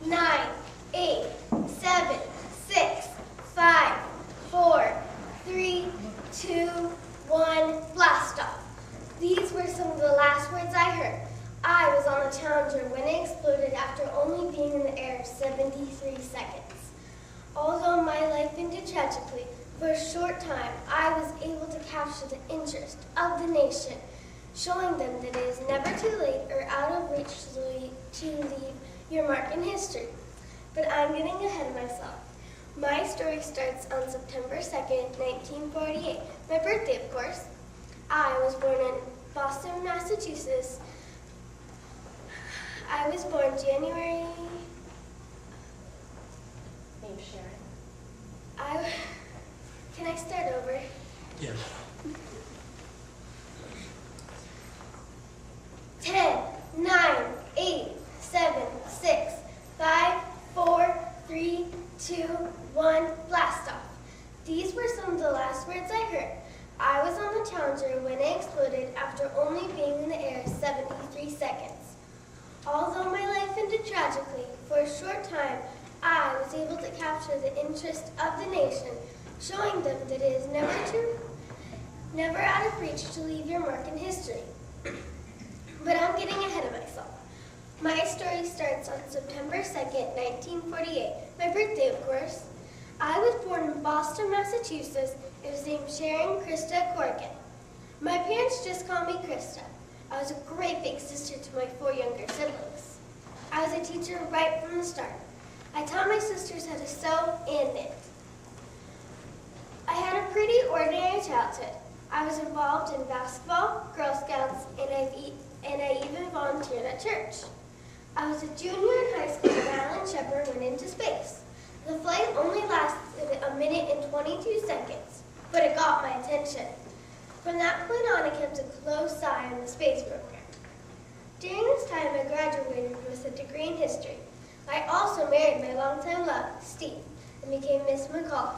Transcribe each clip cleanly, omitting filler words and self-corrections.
9, 8, 7, 6, 5, 4, 3, 2, 1, blast off. These were some of the last words I heard. I was on the Challenger when it exploded after only being in the air 73 seconds. Although my life ended tragically, for a short time I was able to capture the interest of the nation, showing them that it is never too late or out of reach to leave your mark in history. But I'm getting ahead of myself. My story starts on September 2nd, 1948, my birthday, of course. I was born in Boston, Massachusetts. I was born January... Name Sharon. Can I start over? Yes. 10, 9, 8, 7, 6, 5, 4, 3, 2, 1, blast off. These were some of the last words I heard. I was on the Challenger when it exploded after only being in the air 73 seconds. Although my life ended tragically, for a short time, I was able to capture the interest of the nation, showing them that it is never out of reach to leave your mark in history. But I'm getting ahead of myself. My story starts on September 2nd, 1948, my birthday, of course. I was born in Boston, Massachusetts. It was named Sharon Krista Corrigan. My parents just called me Krista. I was a great big sister to my 4 younger siblings. I was a teacher right from the start. I taught my sisters how to sew and knit. I had a pretty ordinary childhood. I was involved in basketball, Girl Scouts, and I even volunteered at church. I was a junior in high school when Alan Shepard went into space. The flight only lasted a minute and 22 seconds, but it got my attention. From that point on, I kept a close eye on the space program. During this time, I graduated with a degree in history. I also married my longtime love, Steve, and became Miss McCall.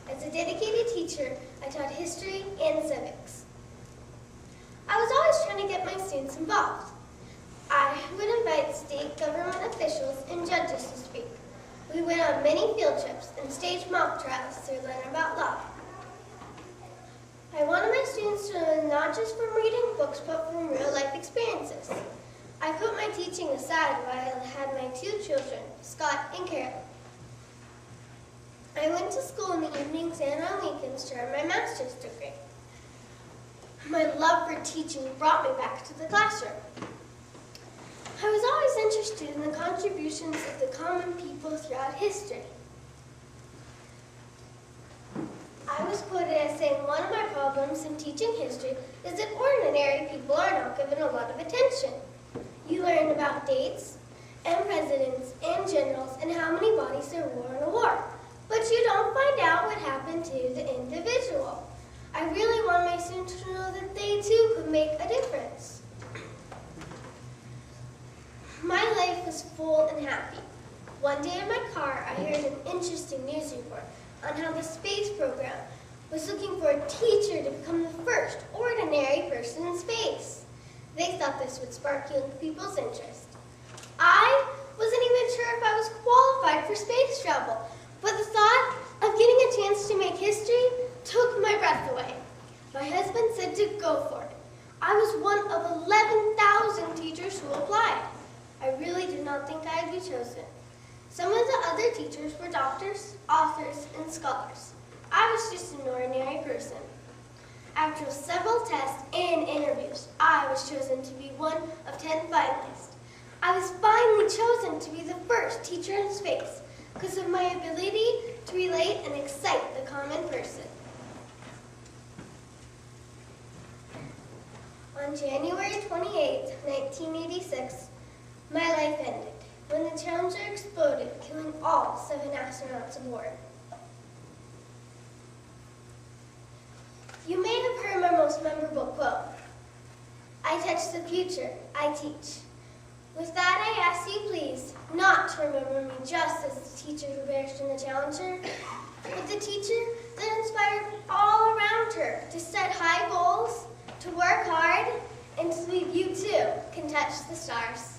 As a dedicated teacher, I taught history and civics. I was always trying to get my students involved. I would invite state government officials and judges to speak. We went on many field trips and staged mock trials to learn about law. I wanted my students to learn not just from reading books, but from real-life experiences. I put my teaching aside while I had my 2 children, Scott and Carol. I went to school in the evenings and on weekends to earn my master's degree. My love for teaching brought me back to the classroom. I was always interested in the contributions of the common people throughout history. I was quoted as saying one of my problems in teaching history is that ordinary people are not given a lot of attention. You learn about dates and presidents and generals and how many bodies there were in a war, but you don't find out what happened to the individual. I really want my students to know that they too could make a difference. My life was full and happy. One day in my car, I heard an interesting news report on how the space program was looking for a teacher to become the first ordinary person in space. They thought this would spark young people's interest. I wasn't even sure if I was qualified for space travel, but the thought of getting a chance to make history took my breath away. My husband said to go for it. I was one of 11,000 teachers who applied. I really did not think I'd be chosen. Some of the other teachers were doctors, authors, and scholars. I was just an ordinary person. After several tests and interviews, I was chosen to be one of 10 finalists. I was finally chosen to be the first teacher in space because of my ability to relate and excite the common person. On January 28, 1986, my life ended when the Challenger exploded, killing all 7 astronauts aboard. You may have heard my most memorable quote, "I touch the future, I teach." With that, I ask you please not to remember me just as the teacher who perished in the Challenger, but the teacher that inspired all around her to set high goals, to work hard, and to believe you too can touch the stars.